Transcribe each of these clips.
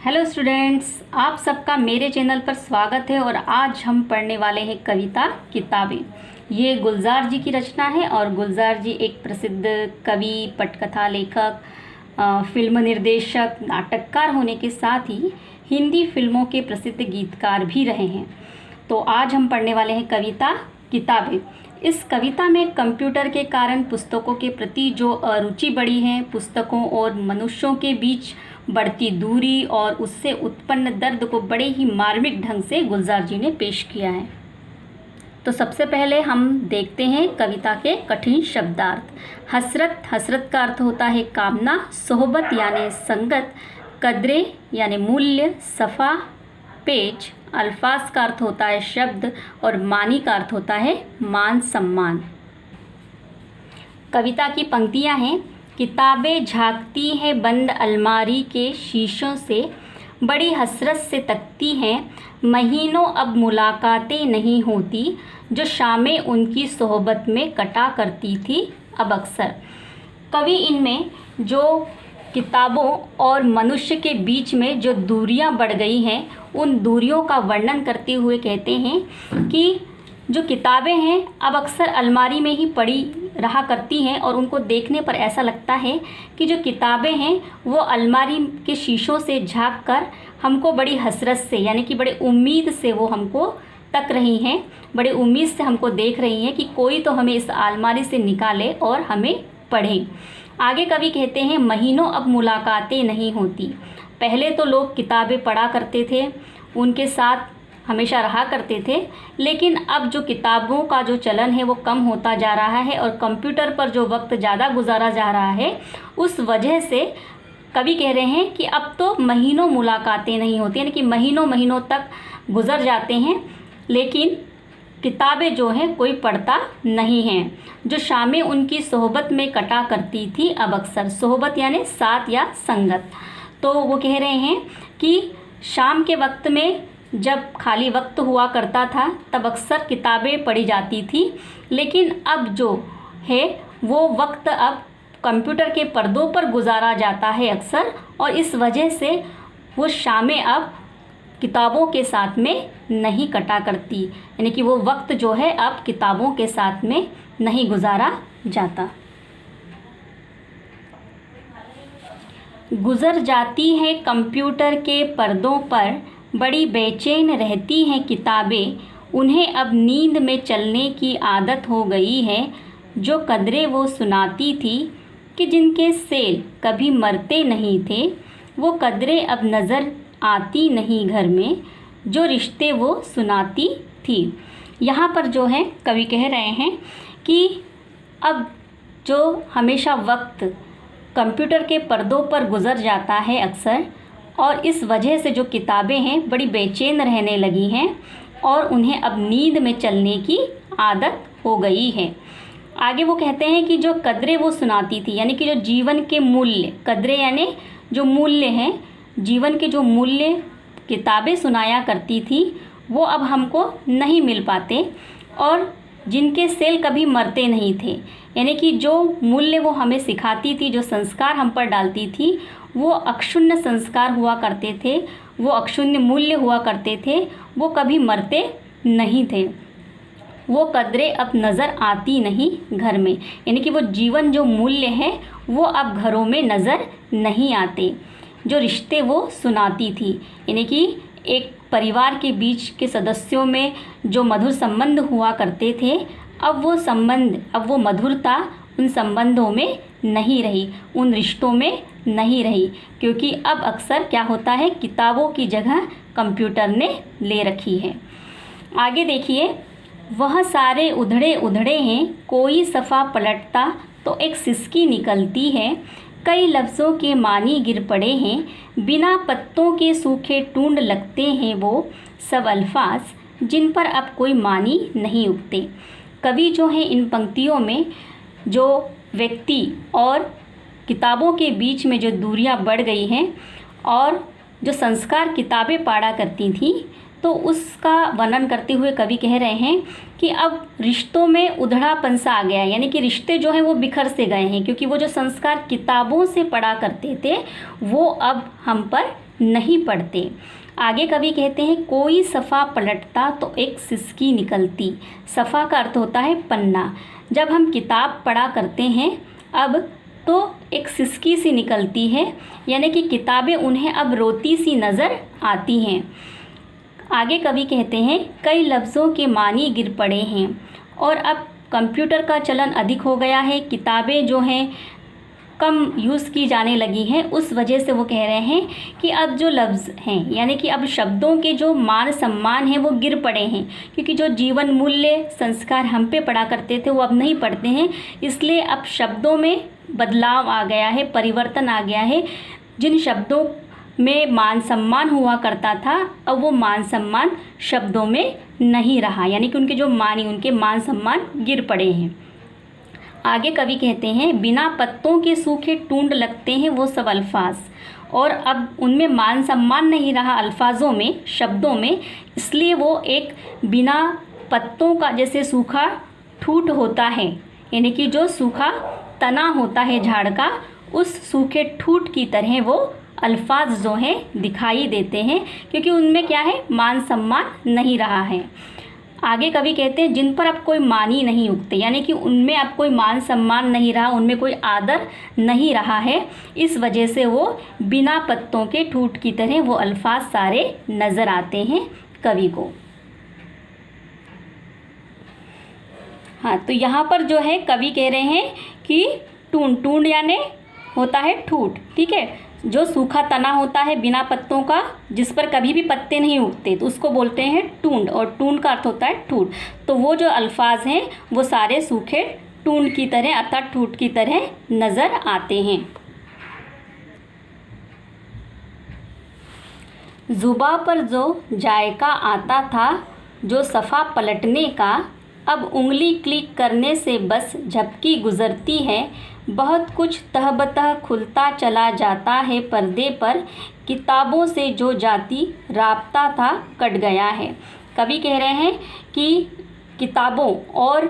Hello students, आप सबका मेरे चैनल पर स्वागत है। और आज हम पढ़ने वाले हैं कविता किताबें। ये गुलजार जी की रचना है और गुलजार जी एक प्रसिद्ध कवि, पटकथा लेखक, फिल्म निर्देशक, नाटककार होने के साथ ही हिंदी फिल्मों के प्रसिद्ध गीतकार भी रहे हैं। तो आज हम पढ़ने वाले हैं कविता किताबें। इस कविता में कंप्यूटर के कारण पुस्तकों के प्रति जो अरुचि बढ़ी है, पुस्तकों और मनुष्यों के बीच बढ़ती दूरी और उससे उत्पन्न दर्द को बड़े ही मार्मिक ढंग से गुलजार जी ने पेश किया है। तो सबसे पहले हम देखते हैं कविता के कठिन शब्दार्थ। हसरत, हसरत का अर्थ होता है कामना। सोहबत यानी संगत। कदरे यानी मूल्य। सफ़ा पेज। अल्फाज का अर्थ होता है शब्द और मानी का अर्थ होता है मान सम्मान। कविता की पंक्तियां हैं। किताबें झांकती हैं बंद अलमारी के शीशों से, बड़ी हसरत से तकती हैं, महीनों अब मुलाकातें नहीं होती, जो शामें उनकी सोहबत में कटा करती थी अब अक्सर। कवि इनमें जो किताबों और मनुष्य के बीच में जो दूरियां बढ़ गई हैं, उन दूरियों का वर्णन करते हुए कहते हैं कि जो किताबें हैं अब अक्सर अलमारी में ही पड़ी रहा करती हैं और उनको देखने पर ऐसा लगता है कि जो किताबें हैं वो अलमारी के शीशों से झांक कर हमको बड़ी हसरत से, यानी कि बड़े उम्मीद से वो हमको तक रही हैं, बड़े उम्मीद से हमको देख रही हैं कि कोई तो हमें इस अलमारी से निकाले और हमें पढ़े। आगे कवि कहते हैं महीनों अब मुलाकातें नहीं होती। पहले तो लोग किताबें पढ़ा करते थे, उनके साथ हमेशा रहा करते थे, लेकिन अब जो किताबों का जो चलन है वो कम होता जा रहा है और कंप्यूटर पर जो वक्त ज़्यादा गुजारा जा रहा है, उस वजह से कवि कह रहे हैं कि अब तो महीनों मुलाकातें नहीं होती, यानी कि महीनों महीनों तक गुजर जाते हैं लेकिन किताबें जो हैं कोई पढ़ता नहीं है। जो शामें उनकी सोहबत में कटा करती थी अब अक्सर। सोहबत यानी साथ या संगत। तो वो कह रहे हैं कि शाम के वक्त में जब खाली वक्त हुआ करता था तब अक्सर किताबें पढ़ी जाती थी, लेकिन अब जो है वो वक्त अब कंप्यूटर के पर्दों पर गुजारा जाता है अक्सर, और इस वजह से वो शामें अब किताबों के साथ में नहीं कटा करती, यानी कि वो वक्त जो है अब किताबों के साथ में नहीं गुजारा जाता। गुजर जाती है कंप्यूटर के पर्दों पर, बड़ी बेचैन रहती हैं किताबें, उन्हें अब नींद में चलने की आदत हो गई है। जो कदरे वो सुनाती थी कि जिनके सेल कभी मरते नहीं थे, वो कदरे अब नज़र आती नहीं घर में, जो रिश्ते वो सुनाती थी। यहाँ पर जो है कवि कह रहे हैं कि अब जो हमेशा वक्त कंप्यूटर के पर्दों पर गुजर जाता है अक्सर, और इस वजह से जो किताबें हैं बड़ी बेचैन रहने लगी हैं और उन्हें अब नींद में चलने की आदत हो गई है। आगे वो कहते हैं कि जो कदरे वो सुनाती थी, यानी कि जो जीवन के मूल्य, कदरे यानी जो मूल्य हैं, जीवन के जो मूल्य किताबें सुनाया करती थी वो अब हमको नहीं मिल पाते, और जिनके सेल कभी मरते नहीं थे, यानी कि जो मूल्य वो हमें सिखाती थी, जो संस्कार हम पर डालती थी, वो अक्षुण्ण संस्कार हुआ करते थे, वो अक्षुण्ण मूल्य हुआ करते थे, वो कभी मरते नहीं थे। वो कदरें अब नज़र आती नहीं घर में, यानी कि वो जीवन जो मूल्य है वो अब घरों में नज़र नहीं आते। जो रिश्ते वो सुनाती थी, यानी कि एक परिवार के बीच के सदस्यों में जो मधुर संबंध हुआ करते थे, अब वो संबंध, अब वो मधुरता उन संबंधों में नहीं रही, उन रिश्तों में नहीं रही, क्योंकि अब अक्सर क्या होता है, किताबों की जगह कंप्यूटर ने ले रखी है। आगे देखिए, वह सारे उधड़े उधड़े हैं, कोई सफ़ा पलटता तो एक सिसकी निकलती है, कई लफ्ज़ों के मानी गिर पड़े हैं, बिना पत्तों के सूखे टूंड लगते हैं वो सब अल्फाज, जिन पर अब कोई मानी नहीं उगते। कवि जो है इन पंक्तियों में जो व्यक्ति और किताबों के बीच में जो दूरियां बढ़ गई हैं और जो संस्कार किताबें पढ़ा करती थी, तो उसका वर्णन करते हुए कवि कह रहे हैं कि अब रिश्तों में उधड़ापन सा आ गया है, यानी कि रिश्ते जो हैं वो बिखर से गए हैं, क्योंकि वो जो संस्कार किताबों से पढ़ा करते थे वो अब हम पर नहीं पढ़ते। आगे कवि कहते हैं कोई सफ़ा पलटता तो एक सिसकी निकलती। सफ़ा का अर्थ होता है पन्ना। जब हम किताब पढ़ा करते हैं अब तो एक सिसकी सी निकलती है, यानी कि किताबें उन्हें अब रोती सी नज़र आती हैं। आगे कवि कहते हैं कई लफ्ज़ों के मानी गिर पड़े हैं। और अब कंप्यूटर का चलन अधिक हो गया है, किताबें जो हैं कम यूज़ की जाने लगी हैं। उस वजह से वो कह रहे हैं कि अब जो लफ्ज़ हैं, यानी कि अब शब्दों के जो मान सम्मान हैं वो गिर पड़े हैं, क्योंकि जो जीवन मूल्य संस्कार हम पे पढ़ा करते थे वो अब नहीं पढ़ते हैं। इसलिए अब शब्दों में बदलाव आ गया है, परिवर्तन आ गया है। जिन शब्दों में मान सम्मान हुआ करता था अब वो मान सम्मान शब्दों में नहीं रहा, यानी कि उनके जो उनके मान सम्मान गिर पड़े हैं। आगे कवि कहते हैं बिना पत्तों के सूखे टूंड लगते हैं वो सब अल्फाज। और अब उनमें मान सम्मान नहीं रहा अल्फाजों में, शब्दों में, इसलिए वो एक बिना पत्तों का जैसे सूखा ठूठ होता है, यानी कि जो सूखा तना होता है झाड़ का, उस सूखे ठूठ की तरह वो अल्फाज जो हैं दिखाई देते हैं, क्योंकि उनमें क्या है, मान सम्मान नहीं रहा है। आगे कवि कहते हैं जिन पर अब कोई मानी नहीं उगते, यानी कि उनमें अब कोई मान सम्मान नहीं रहा, उनमें कोई आदर नहीं रहा है। इस वजह से वो बिना पत्तों के ठूठ की तरह वो अल्फाज सारे नज़र आते हैं कवि को। हाँ, तो यहाँ पर जो है कवि कह रहे हैं कि टूंड यानी होता है ठूठ, ठीक है। जो सूखा तना होता है बिना पत्तों का, जिस पर कभी भी पत्ते नहीं उगते, तो उसको बोलते हैं टूंड, और टूंड का अर्थ होता है ठूठ। तो वो जो अल्फाज हैं वो सारे सूखे टूंड की तरह अर्थात ठूठ की तरह नज़र आते हैं। जुबा पर जो जायका आता था जो सफ़ा पलटने का, अब उंगली क्लिक करने से बस झपकी गुज़रती है। बहुत कुछ तहबतह खुलता चला जाता है पर्दे पर, किताबों से जो जाती राब्ता था कट गया है। कवि कह रहे हैं कि किताबों और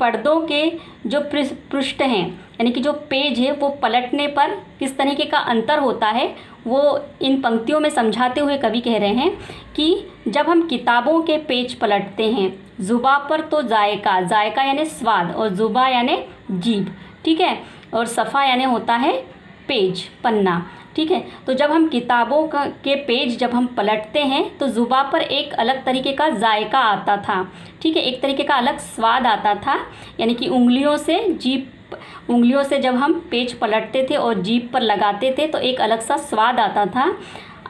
पर्दों के जो पृष्ठ हैं, यानी कि जो पेज है, वो पलटने पर किस तरीके का अंतर होता है वो इन पंक्तियों में समझाते हुए कवि कह रहे हैं कि जब हम किताबों के पेज पलटते हैं, जुबा पर तो जायका यानी स्वाद, और जुबा यानी जीभ, ठीक है, और सफ़ा यानी होता है पेज, पन्ना, ठीक है। तो जब हम किताबों के पेज जब हम पलटते हैं तो जुबा पर एक अलग तरीके का जायका आता था, ठीक है, एक तरीके का अलग स्वाद आता था, यानी कि उंगलियों से जब हम पेज पलटते थे और जीभ पर लगाते थे तो एक अलग सा स्वाद आता था।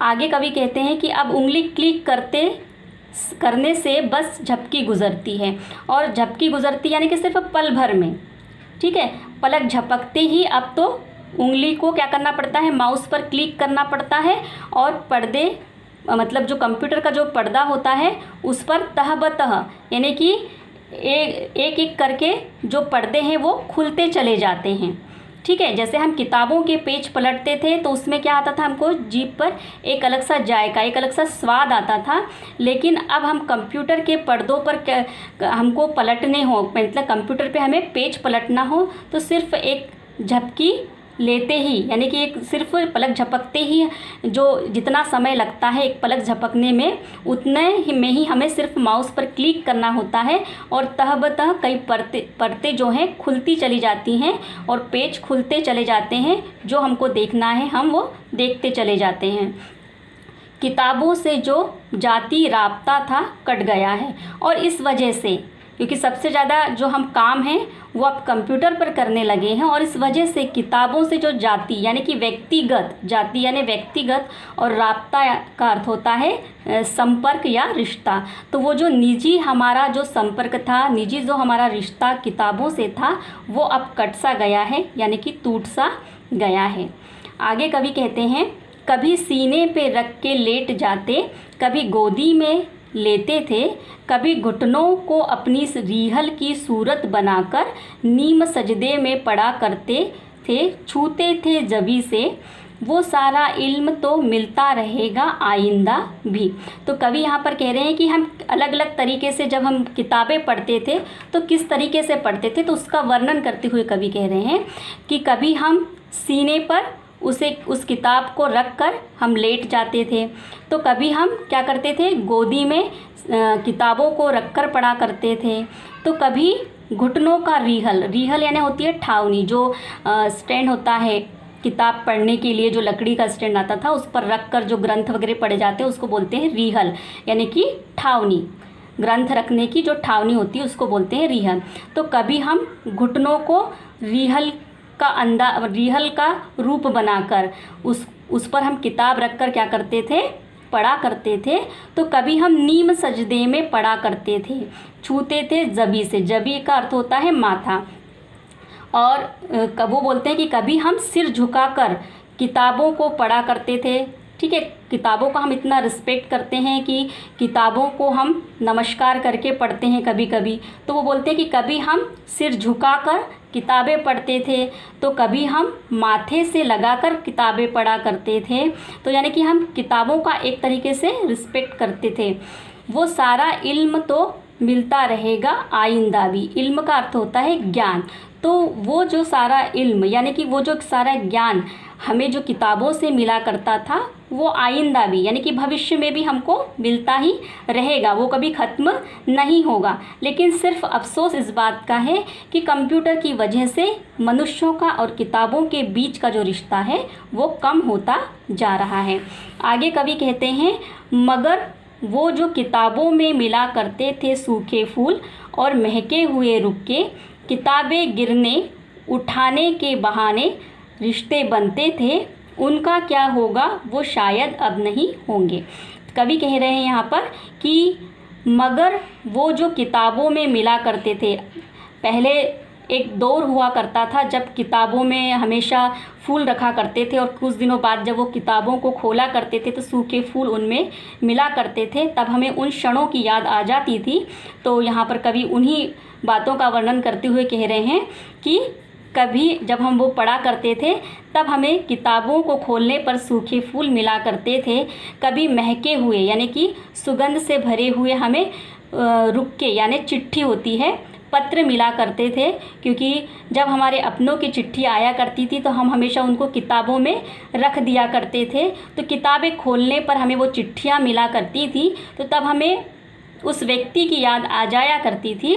आगे कवि कहते हैं कि अब उंगली क्लिक करने से बस झपकी गुज़रती है, और झपकी गुज़रती यानी कि सिर्फ पल भर में, ठीक है, पलक झपकते ही अब तो उंगली को क्या करना पड़ता है, माउस पर क्लिक करना पड़ता है, और पर्दे मतलब जो कंप्यूटर का जो पर्दा होता है उस पर तह बतह यानी कि एक एक करके जो पर्दे हैं वो खुलते चले जाते हैं, ठीक है। जैसे हम किताबों के पेज पलटते थे तो उसमें क्या आता था, हमको जीभ पर एक अलग सा जायका, एक अलग सा स्वाद आता था। लेकिन अब हम कंप्यूटर के पर्दों पर हमको पलटने हो, मतलब कंप्यूटर पे हमें पेज पलटना हो तो सिर्फ एक झपकी लेते ही, यानी कि एक सिर्फ पलक झपकते ही जो जितना समय लगता है एक पलक झपकने में, उतने ही में ही हमें सिर्फ माउस पर क्लिक करना होता है, और तह बतह कई परतें जो हैं खुलती चली जाती हैं और पेज खुलते चले जाते हैं। जो हमको देखना है हम वो देखते चले जाते हैं। किताबों से जो जाती राब्ता था कट गया है, और इस वजह से क्योंकि सबसे ज़्यादा जो हम काम हैं वो अब कंप्यूटर पर करने लगे हैं, और इस वजह से किताबों से जो जाति यानी कि व्यक्तिगत, जाति यानी व्यक्तिगत, और राब्ता का अर्थ होता है संपर्क या रिश्ता। तो वो जो निजी हमारा जो संपर्क था, निजी जो हमारा रिश्ता किताबों से था वो अब कट सा गया है, यानी कि टूट सा गया है। आगे कवि कहते हैं कभी सीने पे रख के लेट जाते, कभी गोदी में लेते थे, कभी घुटनों को अपनी रीहल की सूरत बनाकर नीम सजदे में पड़ा करते थे, छूते थे जबी से वो सारा इल्म तो मिलता रहेगा आइंदा भी। तो कवि यहाँ पर कह रहे हैं कि हम अलग अलग तरीके से जब हम किताबें पढ़ते थे तो किस तरीके से पढ़ते थे, तो उसका वर्णन करते हुए कवि कह रहे हैं कि कभी हम सीने पर उस किताब को रख कर हम लेट जाते थे। तो कभी हम क्या करते थे, गोदी में किताबों को रख कर पढ़ा करते थे। तो कभी घुटनों का रीहल यानी होती है ठावनी, जो स्टैंड होता है किताब पढ़ने के लिए, जो लकड़ी का स्टैंड आता था उस पर रख कर जो ग्रंथ वगैरह पढ़े जाते हैं उसको बोलते हैं रीहल, यानी कि ठावनी। ग्रंथ रखने की जो ठावनी होती है उसको बोलते हैं रीहल। तो कभी हम घुटनों को रीहल का रूप बनाकर उस पर हम किताब रखकर क्या करते थे, पढ़ा करते थे। तो कभी हम नीम सजदे में पढ़ा करते थे, छूते थे जबी से। जबी का अर्थ होता है माथा। और वो बोलते हैं कि कभी हम सिर झुकाकर किताबों को पढ़ा करते थे। ठीक है, किताबों का हम इतना रिस्पेक्ट करते हैं कि किताबों को हम नमस्कार करके पढ़ते हैं कभी कभी। तो वो बोलते हैं कि कभी हम सिर झुकाकर किताबें पढ़ते थे, तो कभी हम माथे से लगाकर किताबें पढ़ा करते थे। तो यानी कि हम किताबों का एक तरीके से रिस्पेक्ट करते थे। वो सारा इल्म तो मिलता रहेगा आइंदा भी। इल्म का अर्थ होता है ज्ञान। तो वो जो सारा इल्म यानी कि वो जो सारा ज्ञान हमें जो किताबों से मिला करता था वो आइंदा भी यानी कि भविष्य में भी हमको मिलता ही रहेगा, वो कभी ख़त्म नहीं होगा। लेकिन सिर्फ अफसोस इस बात का है कि कंप्यूटर की वजह से मनुष्यों का और किताबों के बीच का जो रिश्ता है वो कम होता जा रहा है। आगे कवि कहते हैं, मगर वो जो किताबों में मिला करते थे सूखे फूल और महके हुए रुक्के, किताबें गिरने उठाने के बहाने रिश्ते बनते थे, उनका क्या होगा वो शायद अब नहीं होंगे। कवि कह रहे हैं यहाँ पर कि मगर वो जो किताबों में मिला करते थे, पहले एक दौर हुआ करता था जब किताबों में हमेशा फूल रखा करते थे और कुछ दिनों बाद जब वो किताबों को खोला करते थे तो सूखे फूल उनमें मिला करते थे, तब हमें उन क्षणों की याद आ जाती थी। तो यहाँ पर कवि उन्हीं बातों का वर्णन करते हुए कह रहे हैं कि कभी जब हम वो पढ़ा करते थे तब हमें किताबों को खोलने पर सूखे फूल मिला करते थे। कभी महके हुए यानी कि सुगंध से भरे हुए हमें रुक्के यानी चिट्ठी होती है, पत्र मिला करते थे। क्योंकि जब हमारे अपनों की चिट्ठी आया करती थी तो हम हमेशा उनको किताबों में रख दिया करते थे। तो किताबें खोलने पर हमें वो चिट्ठियाँ मिला करती थी, तो तब हमें उस व्यक्ति की याद आ जाया करती थी।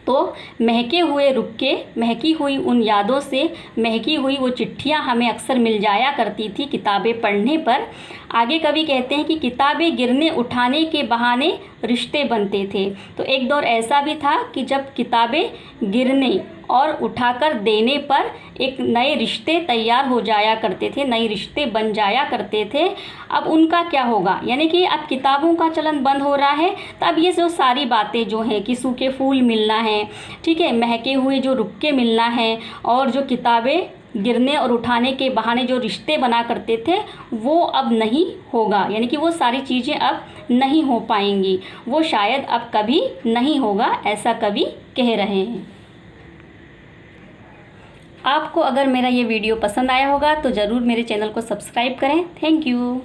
तो महके हुए रुक्के, महकी हुई उन यादों से महकी हुई वो चिट्ठियाँ हमें अक्सर मिल जाया करती थी किताबें पढ़ने पर। आगे कवि कहते हैं कि किताबें गिरने उठाने के बहाने रिश्ते बनते थे। तो एक दौर ऐसा भी था कि जब किताबें गिरने और उठाकर देने पर एक नए रिश्ते तैयार हो जाया करते थे, नए रिश्ते बन जाया करते थे। अब उनका क्या होगा, यानी कि अब किताबों का चलन बंद हो रहा है, तो अब ये जो सारी बातें जो हैं कि सूखे फूल मिलना है, ठीक है, महके हुए जो रुक्के मिलना है, और जो किताबें गिरने और उठाने के बहाने जो रिश्ते बना करते थे वो अब नहीं होगा। यानी कि वो सारी चीज़ें अब नहीं हो पाएंगी, वो शायद अब कभी नहीं होगा, ऐसा कवि कह रहे हैं। आपको अगर मेरा ये वीडियो पसंद आया होगा तो ज़रूर मेरे चैनल को सब्सक्राइब करें। Thank you.